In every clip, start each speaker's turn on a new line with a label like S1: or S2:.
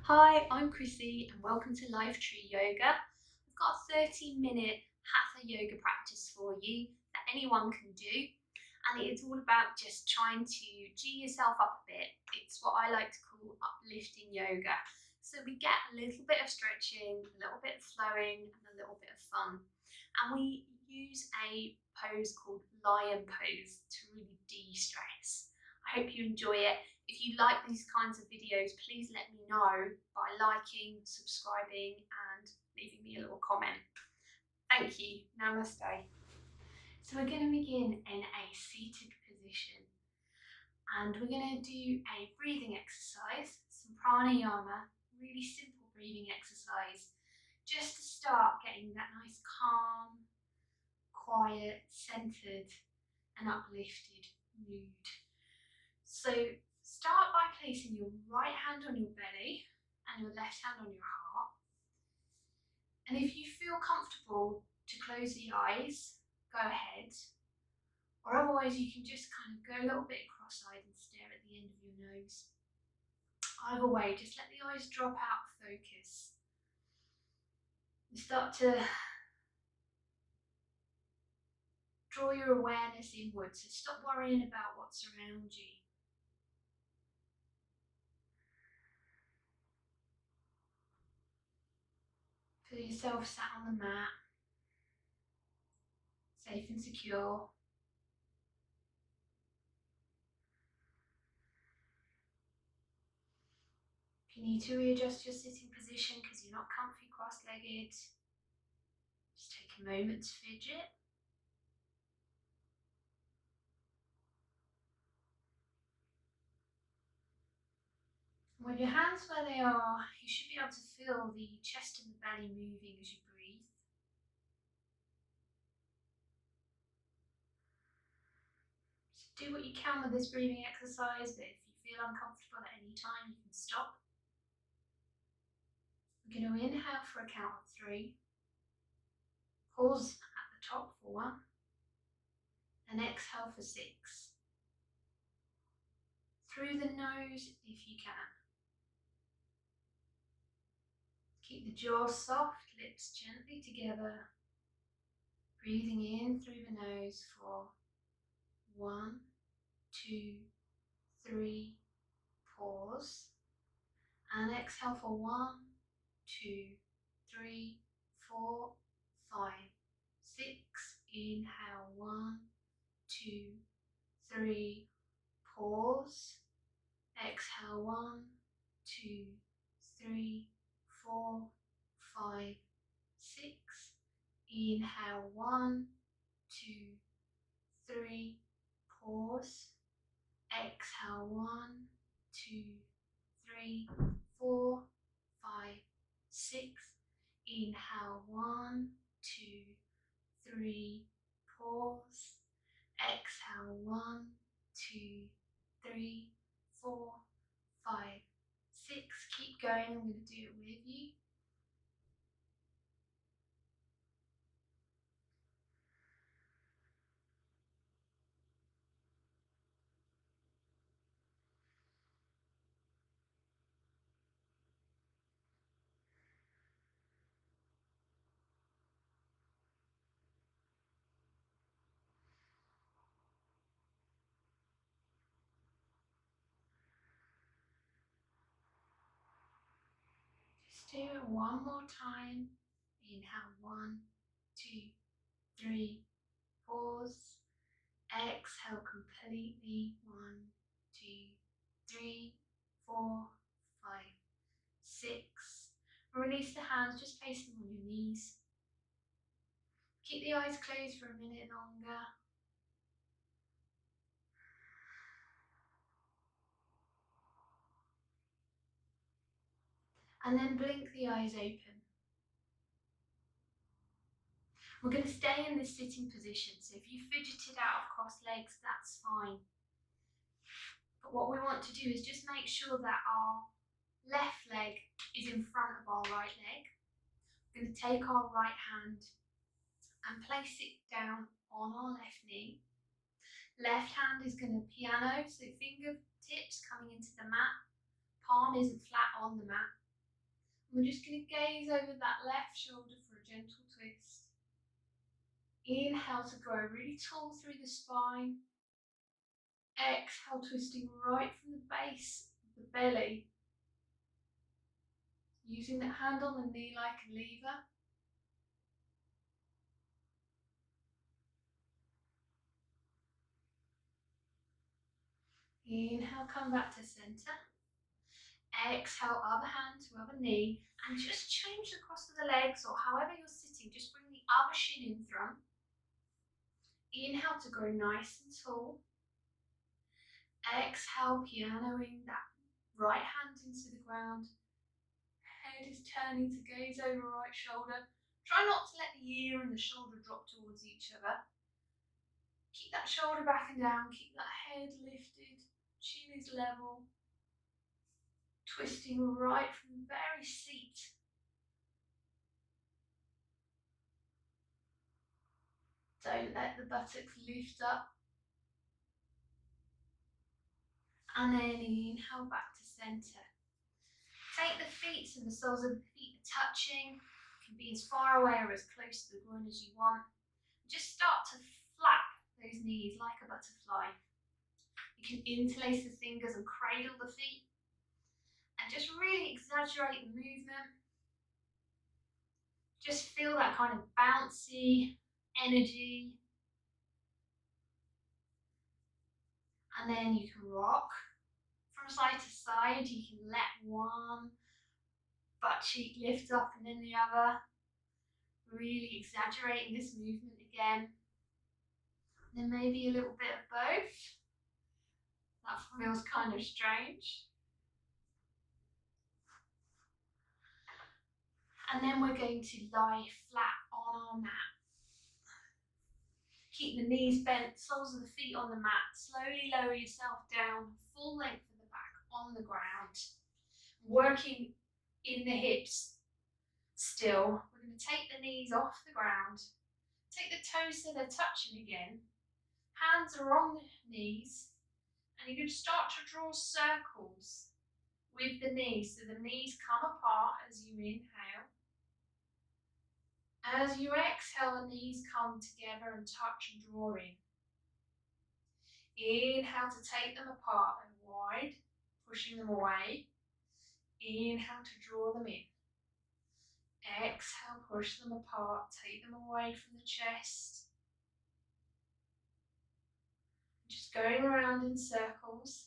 S1: Hi, I'm Chrissy and welcome to Life Tree Yoga. I've got a 30-minute Hatha yoga practice for you that anyone can do, and it's all about just trying to G yourself up a bit. It's what I like to call uplifting yoga. So we get a little bit of stretching, a little bit of flowing and a little bit of fun. And we use a pose called lion pose to really de-stress. I hope you enjoy it. If you like these kinds of videos, please let me know by liking, subscribing and leaving me a little comment. Thank you. Namaste. So we're going to begin in a seated position and we're going to do a breathing exercise, some pranayama, really simple breathing exercise, just to start getting that nice calm, quiet, centered and uplifted mood. So start by placing your right hand on your belly and your left hand on your heart. And if you feel comfortable to close the eyes, go ahead. Or otherwise you can just kind of go a little bit cross-eyed and stare at the end of your nose. Either way, just let the eyes drop out of focus. And start to draw your awareness inwards. So stop worrying about what's around you. Feel yourself sat on the mat, safe and secure. If you need to readjust your sitting position because you're not comfy cross-legged, just take a moment to fidget. With your hands where they are, you should be able to feel the chest and the belly moving as you breathe. So do what you can with this breathing exercise, but if you feel uncomfortable at any time, you can stop. We're going to inhale for a count of 3, pause at the top for 1, and exhale for 6. Through the nose if you can. Keep the jaw soft, lips gently together. Breathing in through the nose for 1, 2, 3, pause. And exhale for 1, 2, 3, 4, 5, 6. Inhale 1, 2, 3, pause. Exhale 1, 2, 3, 4, 5, 6. Inhale 1, 2, 3, pause. Exhale 1, 2, 3, 4, 5, 6. Inhale 1, 2, 3, pause. Exhale 1, 2, 3, 4, 5, 6. Keep going. I'm going to do it with you. Just do it one more time. Inhale 1, 2, 3, pause. Exhale completely. 1, 2, 3, 4, 5, 6. Release the hands, just place them on your knees. Keep the eyes closed for a minute longer. And then blink the eyes open. We're going to stay in this sitting position, so if you fidgeted out of crossed legs, that's fine. But what we want to do is just make sure that our left leg is in front of our right leg. We're going to take our right hand and place it down on our left knee. Left hand is going to piano, so fingertips coming into the mat. Palm isn't flat on the mat. We're just going to gaze over that left shoulder for a gentle twist. Inhale to grow really tall through the spine. Exhale, twisting right from the base of the belly. Using that hand on the knee like a lever. Inhale, come back to center. Exhale, other hand to other knee. And just change the cross of the legs, or however you're sitting, just bring the other shin in front. Inhale to grow nice and tall. Exhale, pianoing that right hand into the ground. Head is turning to gaze over right shoulder. Try not to let the ear and the shoulder drop towards each other. Keep that shoulder back and down, keep that head lifted, chin is level. Twisting right from the very seat. Don't let the buttocks lift up. And then inhale back to center. Take the feet so the soles of the feet are touching. You can be as far away or as close to the groin as you want. Just start to flap those knees like a butterfly. You can interlace the fingers and cradle the feet. And just really exaggerate the movement. Just feel that kind of bouncy energy. And then you can rock from side to side. You can let one butt cheek lift up and then the other. Really exaggerating this movement again. Then maybe a little bit of both. That feels kind of strange. And then we're going to lie flat on our mat. Keep the knees bent, soles of the feet on the mat. Slowly lower yourself down, full length of the back on the ground. Working in the hips still. We're going to take the knees off the ground. Take the toes so they're touching again. Hands are on the knees. And you're going to start to draw circles with the knees. So the knees come apart as you inhale. As you exhale, the knees come together and touch and draw in. Inhale to take them apart and wide, pushing them away. Inhale to draw them in. Exhale, push them apart, take them away from the chest. Just going around in circles.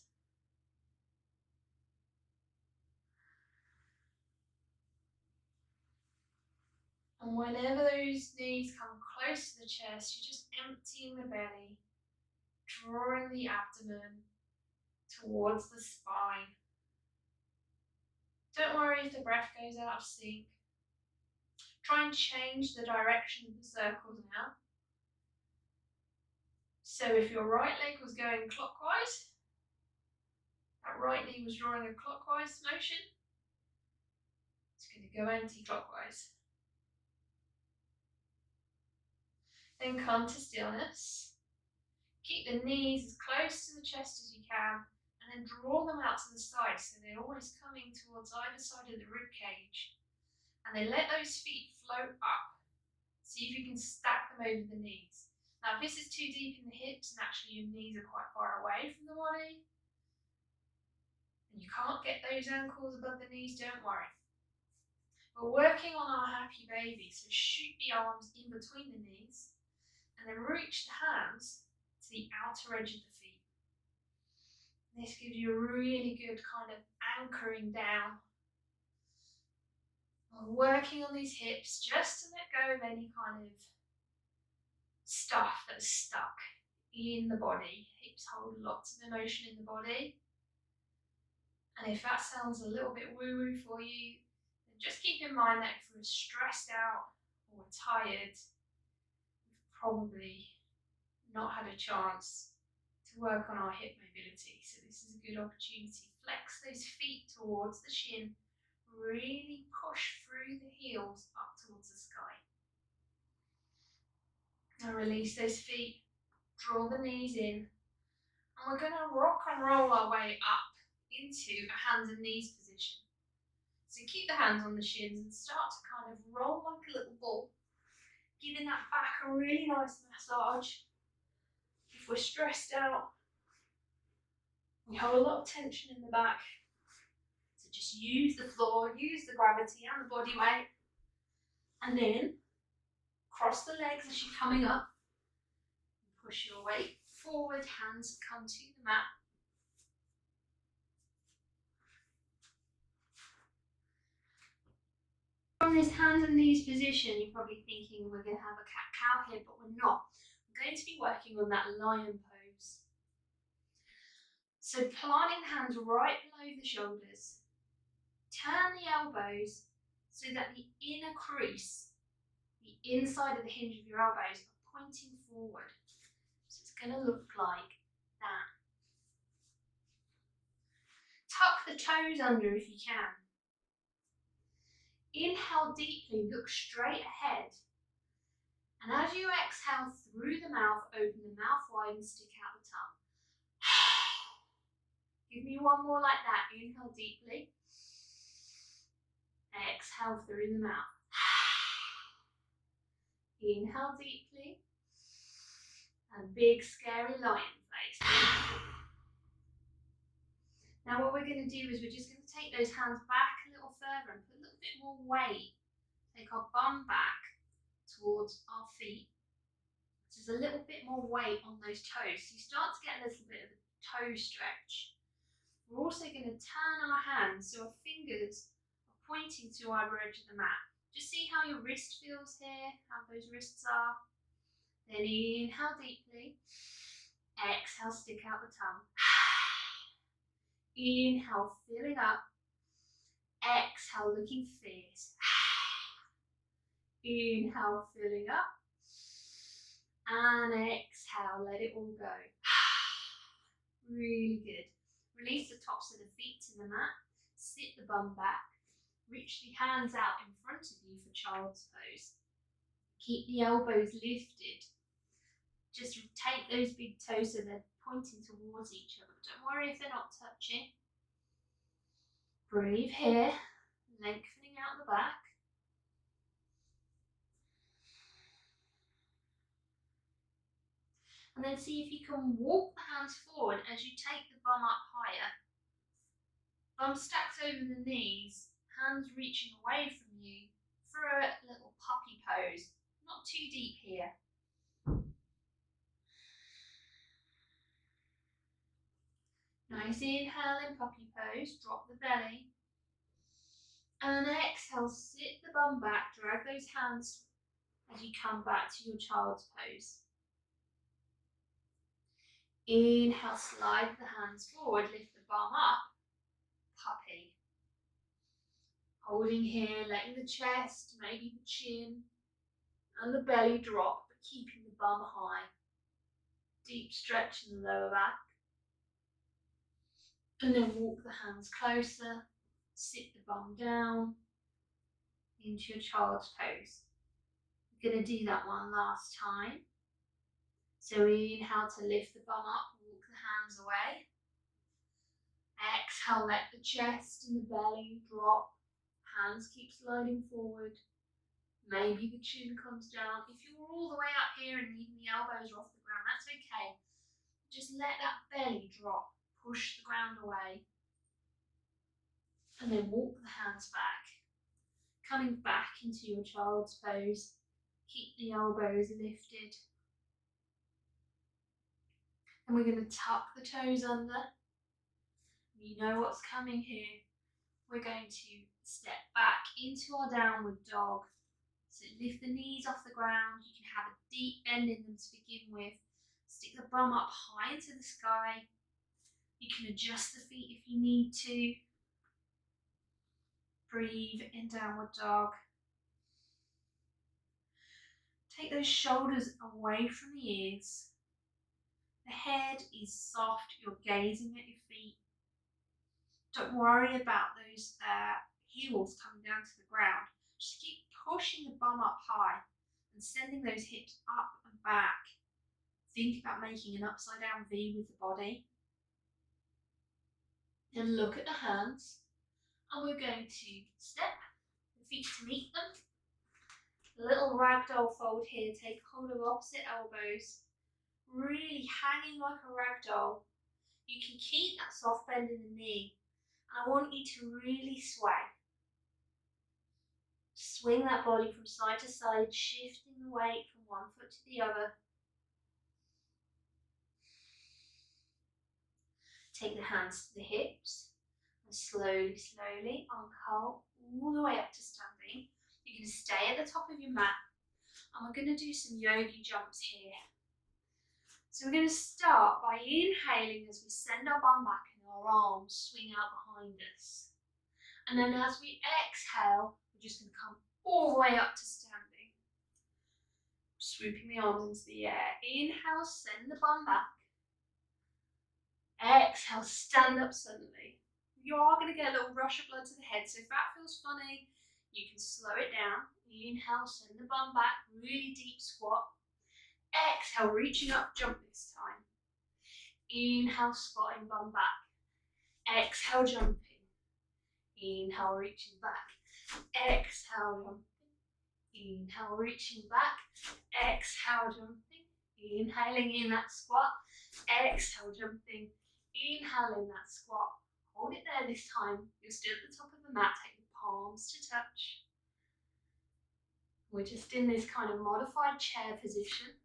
S1: And whenever those knees come close to the chest, you're just emptying the belly, drawing the abdomen towards the spine. Don't worry if the breath goes out of sync. Try and change the direction of the circles now. So if your right leg was going clockwise, that right knee was drawing a clockwise motion, it's going to go anti-clockwise. Then come to stillness. Keep the knees as close to the chest as you can, and then draw them out to the side so they're always coming towards either side of the rib cage. And then let those feet float up. See if you can stack them over the knees. Now if this is too deep in the hips and actually your knees are quite far away from the body, and you can't get those ankles above the knees, don't worry. We're working on our happy baby, so shoot the arms in between the knees and then reach the hands to the outer edge of the feet. This gives you a really good kind of anchoring down. We're working on these hips just to let go of any kind of stuff that's stuck in the body. Hips hold lots of emotion in the body. And if that sounds a little bit woo-woo for you, then just keep in mind that if we're stressed out or we're tired, we've probably not had a chance to work on our hip mobility. So this is a good opportunity. Flex those feet towards the shin. Really push through the heels up towards the sky. Now release those feet. Draw the knees in. And we're going to rock and roll our way up into a hands and knees position. So keep the hands on the shins and start to kind of roll like a little ball, giving that back a really nice massage. If we're stressed out, we have a lot of tension in the back, so just use the floor, use the gravity and the body weight, and then cross the legs as you're coming up. Push your weight forward, hands come to the mat. From this hands and knees position, you're probably thinking we're going to have a cat-cow here, but we're not. We're going to be working on that lion pose. So planting the hands right below the shoulders. Turn the elbows so that the inner crease, the inside of the hinge of your elbows, are pointing forward. So it's going to look like that. Tuck the toes under if you can. Inhale deeply, look straight ahead. And as you exhale through the mouth, open the mouth wide and stick out the tongue. Give me one more like that. Inhale deeply. Exhale through the mouth. Inhale deeply. And big scary lion face. Now what we're going to do is we're just going to take those hands back a little further and put a little bit more weight. Take our bum back towards our feet. Just a little bit more weight on those toes. So you start to get a little bit of a toe stretch. We're also going to turn our hands so our fingers are pointing to either edge of the mat. Just see how your wrist feels here, how those wrists are. Then inhale deeply. Exhale, stick out the tongue. Inhale, filling up. Exhale, looking fierce. Inhale, filling up. And exhale, let it all go. Really good. Release the tops of the feet to the mat. Sit the bum back. Reach the hands out in front of you for child's pose. Keep the elbows lifted. Just take those big toes so they're pointing towards each other. Don't worry if they're not touching. Breathe here, lengthening out the back. And then see if you can walk the hands forward as you take the bum up higher. Bum stacked over the knees, hands reaching away from you for a little puppy pose. Not too deep here. Nice inhale in puppy pose, drop the belly. And exhale, sit the bum back, drag those hands as you come back to your child's pose. Inhale, slide the hands forward, lift the bum up, puppy. Holding here, letting the chest, maybe the chin and the belly drop, but keeping the bum high. Deep stretch in the lower back. And then walk the hands closer, sit the bum down into your child's pose. We're going to do that one last time. So inhale to lift the bum up, walk the hands away. Exhale, let the chest and the belly drop. Hands keep sliding forward. Maybe the chin comes down. If you're all the way up here and even the elbows are off the ground, that's okay. Just let that belly drop. Push the ground away. And then walk the hands back. Coming back into your child's pose. Keep the elbows lifted. And we're going to tuck the toes under. You know what's coming here. We're going to step back into our downward dog. So lift the knees off the ground. You can have a deep bend in them to begin with. Stick the bum up high into the sky. You can adjust the feet if you need to. Breathe in downward dog. Take those shoulders away from the ears. The head is soft. You're gazing at your feet. Don't worry about those heels coming down to the ground. Just keep pushing the bum up high and sending those hips up and back. Think about making an upside down V with the body. And look at the hands. And we're going to step the feet to meet them. A little ragdoll fold here. Take hold of opposite elbows, really hanging like a ragdoll. You can keep that soft bend in the knee. And I want you to really sway. Swing that body from side to side, shifting the weight from one foot to the other. Take the hands to the hips and slowly, slowly uncurl all the way up to standing. You're going to stay at the top of your mat and we're going to do some yogi jumps here. So we're going to start by inhaling as we send our bum back and our arms swing out behind us. And then as we exhale, we're just going to come all the way up to standing. Swooping the arms into the air. Inhale, send the bum back. Exhale, stand up suddenly. You are going to get a little rush of blood to the head, so if that feels funny, you can slow it down. Inhale, send the bum back, really deep squat. Exhale, reaching up, jump this time. Inhale, squatting, bum back. Exhale, jumping. Inhale, reaching back. Exhale, jumping. Inhale, reaching back. Exhale, jumping. Inhaling in that squat. Exhale, jumping. Inhale in that squat. Hold it there this time. You're still at the top of the mat. Take the palms to touch. We're just in this kind of modified chair position.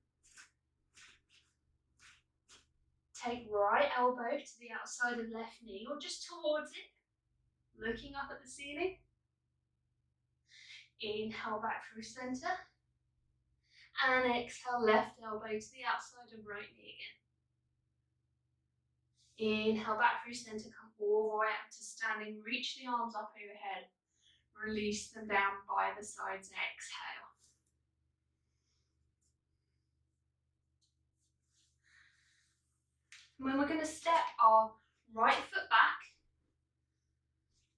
S1: Take right elbow to the outside of left knee or just towards it. Looking up at the ceiling. Inhale back through center. And exhale left elbow to the outside of right knee again. Inhale back through center, come all the way up to standing, reach the arms up overhead, release them down by the sides, exhale. And then we're going to step our right foot back,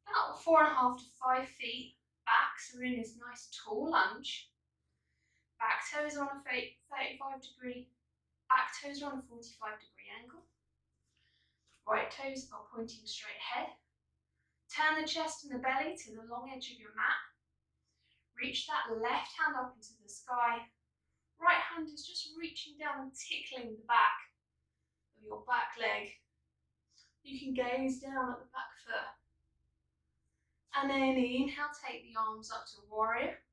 S1: about 4.5 to 5 feet back, so we're in this nice tall lunge. Back toes are on a 35 degree, back toes are on a 45 degree angle. Right toes are pointing straight ahead. Turn the chest and the belly to the long edge of your mat. Reach that left hand up into the sky. Right hand is just reaching down and tickling the back of your back leg. You can gaze down at the back foot. And then inhale, take the arms up to warrior.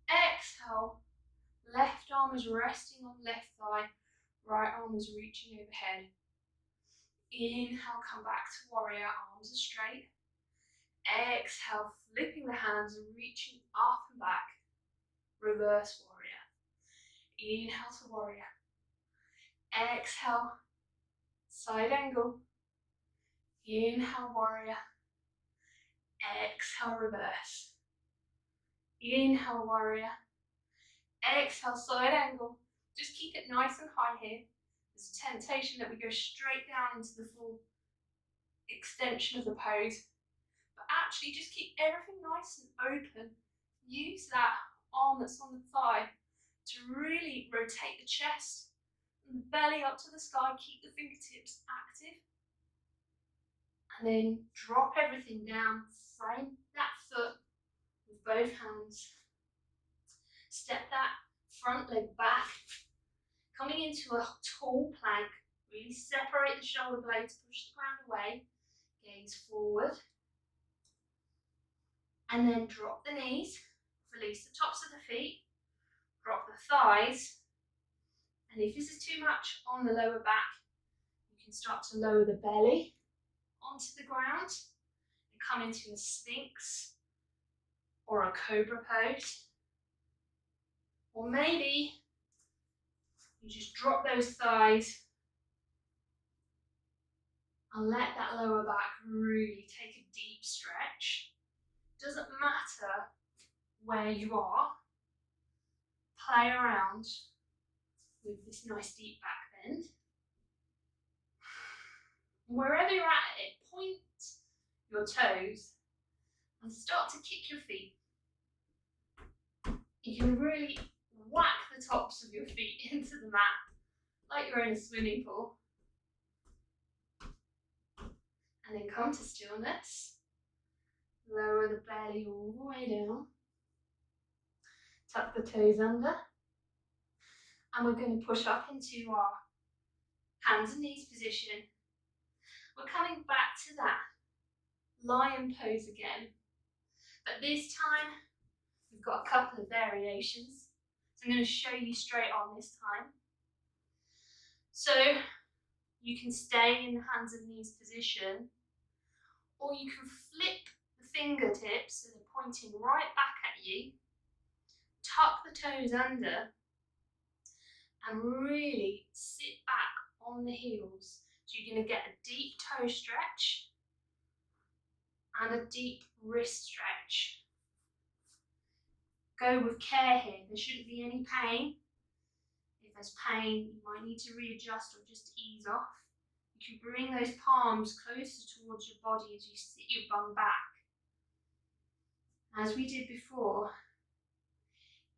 S1: Exhale, left arm is resting on left thigh. Right arm is reaching overhead. Inhale, come back to warrior, arms are straight. Exhale, flipping the hands and reaching up and back. Reverse warrior. Inhale to warrior. Exhale, side angle. Inhale, warrior. Exhale, reverse. Inhale, warrior. Exhale, side angle. Just keep it nice and high here. There's a temptation that we go straight down into the full extension of the pose. But actually just keep everything nice and open. Use that arm that's on the thigh to really rotate the chest and the belly up to the sky. Keep the fingertips active. And then drop everything down. Frame that foot with both hands. Step that front leg back. Coming into a tall plank. Really separate the shoulder blades, push the ground away. Gaze forward. And then drop the knees. Release the tops of the feet. Drop the thighs. And if this is too much on the lower back, you can start to lower the belly onto the ground and come into a sphinx or a cobra pose. Or maybe you just drop those thighs and let that lower back really take a deep stretch. Doesn't matter where you are, play around with this nice deep back bend. Wherever you're at it, point your toes and start to kick your feet. You can really whack the tops of your feet into the mat like you're in a swimming pool. And then come to stillness. Lower the belly all the way down. Tuck the toes under. And we're going to push up into our hands and knees position. We're coming back to that lion pose again. But this time, we've got a couple of variations. So I'm going to show you straight on this time. So you can stay in the hands and knees position, or you can flip the fingertips so they're pointing right back at you. Tuck the toes under and really sit back on the heels. So you're going to get a deep toe stretch and a deep wrist stretch. Go with care here. There shouldn't be any pain. If there's pain, you might need to readjust or just ease off. You can bring those palms closer towards your body as you sit your bum back. As we did before,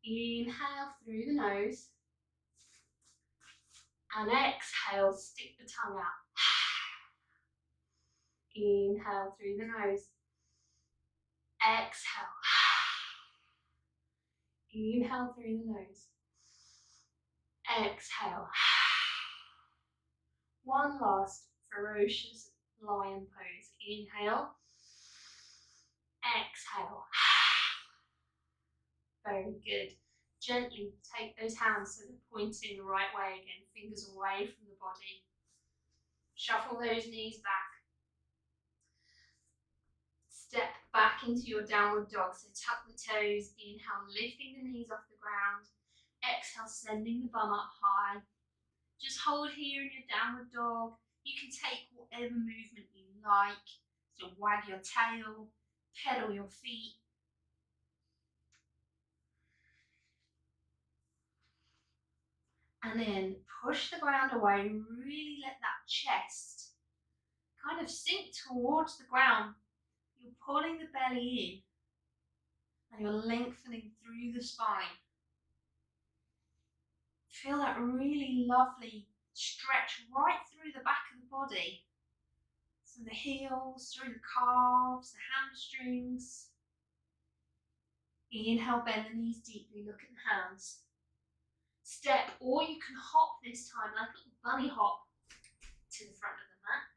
S1: inhale through the nose and exhale, stick the tongue out. Inhale through the nose. Exhale. Inhale through the nose. Exhale. One last ferocious lion pose. Inhale. Exhale. Very good. Gently take those hands so they're pointing the right way again. Fingers away from the body. Shuffle those knees back. Step back into your downward dog. So tuck the toes. Inhale, lifting the knees off the ground. Exhale, sending the bum up high. Just hold here in your downward dog. You can take whatever movement you like. So wag your tail, pedal your feet. And then push the ground away. Really let that chest kind of sink towards the ground. You're pulling the belly in and you're lengthening through the spine. Feel that really lovely stretch right through the back of the body. From the heels, through the calves, the hamstrings. Inhale, bend the knees deeply, look at the hands. Step, or you can hop this time, like a little bunny hop to the front of the mat.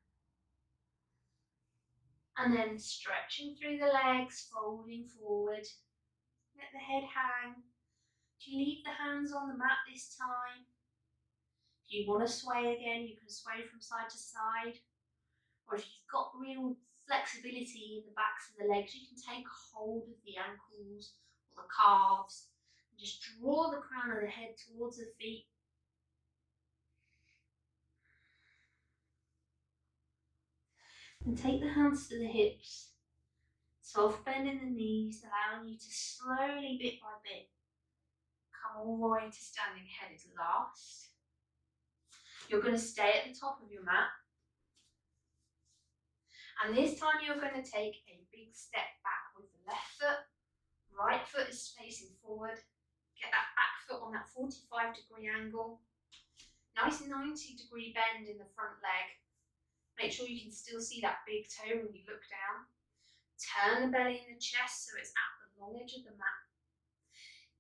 S1: And then stretching through the legs, folding forward. Let the head hang. You can leave the hands on the mat this time. If you want to sway again, you can sway from side to side. Or if you've got real flexibility in the backs of the legs, you can take hold of the ankles or the calves and just draw the crown of the head towards the feet. And take the hands to the hips, soft bend in the knees, allowing you to slowly, bit by bit, come all the way to standing headed last. You're going to stay at the top of your mat. And this time you're going to take a big step back with the left foot. Right foot is facing forward. Get that back foot on that 45-degree angle. Nice 90-degree bend in the front leg. Make sure you can still see that big toe when you look down. Turn the belly and the chest so it's at the long edge of the mat.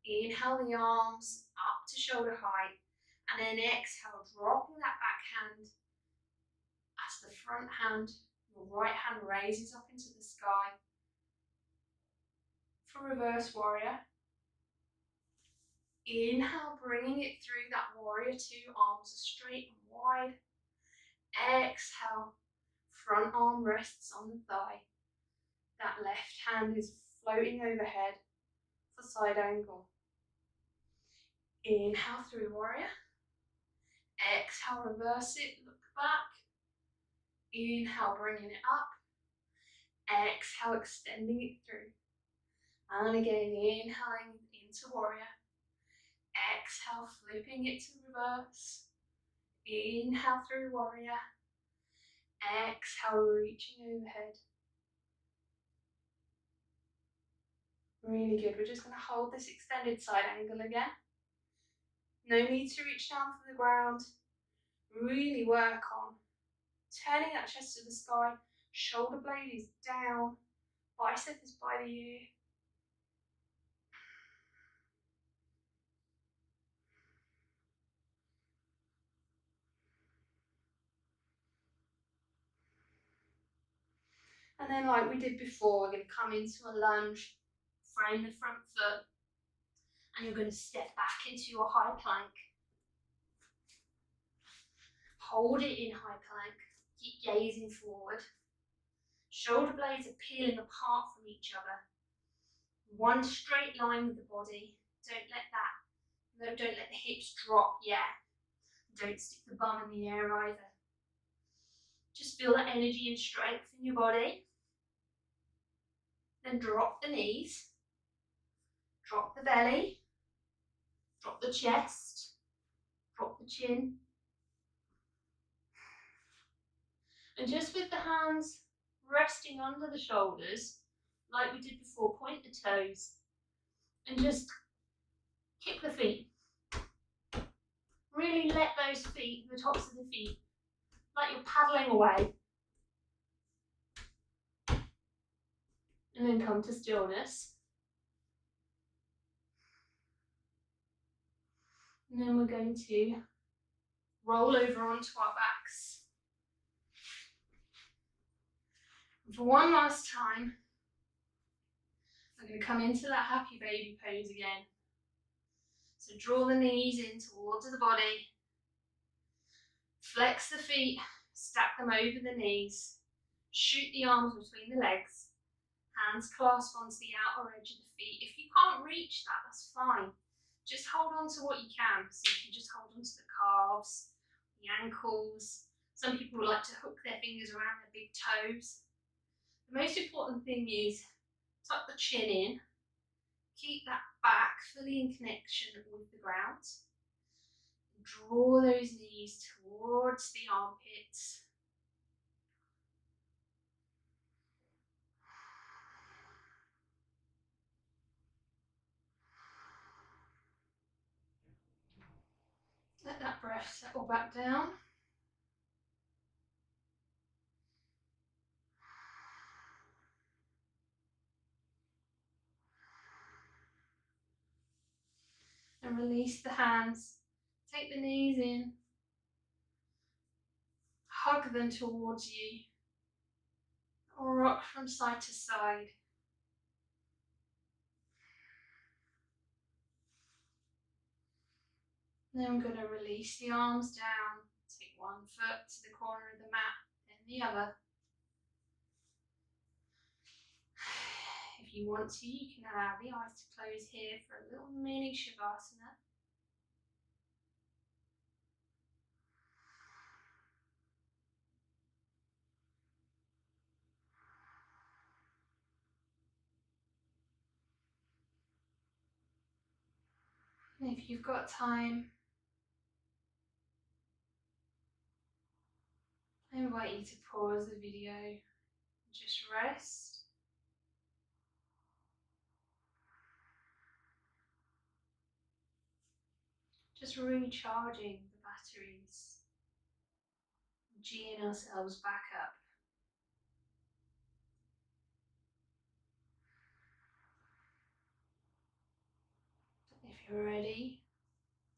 S1: Inhale the arms up to shoulder height. And then exhale, dropping that back hand as the front hand, your right hand raises up into the sky. For reverse warrior. Inhale, bringing it through that warrior two, arms are straight and wide. Exhale, front arm rests on the thigh. That left hand is floating overhead for side angle. Inhale through warrior. Exhale, reverse it, look back. Inhale, bringing it up. Exhale, extending it through. And again, inhaling into warrior. Exhale, flipping it to reverse. Inhale through warrior. Exhale, reaching overhead. Really good. We're just going to hold this extended side angle again. No need to reach down from the ground. Really work on turning that chest to the sky. Shoulder blade is down. bicep is by the ear. And then like we did before, we're going to come into a lunge, frame the front foot, and you're going to step back into your high plank. Hold it in high plank, keep gazing forward. Shoulder blades are peeling apart from each other. One straight line with the body. Don't let the hips drop yet. Don't stick the bum in the air either. Just feel that energy and strength in your body. Then drop the knees, drop the belly, drop the chest, drop the chin. And just with the hands resting under the shoulders, like we did before, point the toes and just kick the feet. Really let those feet, the tops of the feet, like you're paddling away. And then come to stillness. And then we're going to roll over onto our backs. And for one last time, we're going to come into that happy baby pose again. So draw the knees in towards the body. Flex the feet, stack them over the knees. Shoot the arms between the legs. Hands clasp onto the outer edge of the feet. If you can't reach that, that's fine. Just hold on to what you can. So you can just hold on to the calves, the ankles. Some people like to hook their fingers around their big toes. The most important thing is tuck the chin in. Keep that back fully in connection with the ground. Draw those knees towards the armpits. Let that breath settle back down. And release the hands. Take the knees in. Hug them towards you. Rock from side to side. Then I'm going to release the arms down. Take one foot to the corner of the mat, then the other. If you want to, you can allow the eyes to close here for a little mini Shavasana. And if you've got time, I invite you to pause the video and just rest. Just recharging the batteries, geeing ourselves back up. If you're ready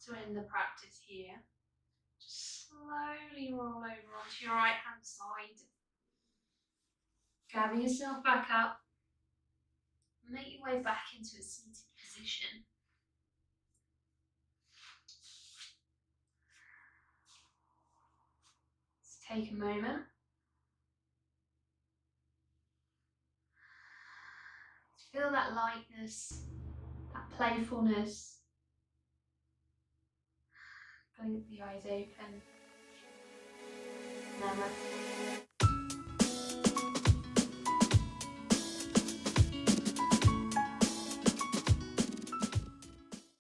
S1: to end the practice here, just slowly roll over onto your right hand side. Gather yourself back up. Make your way back into a seated position. Let's take a moment. Feel that lightness, that playfulness. Blink the eyes open. Namaste.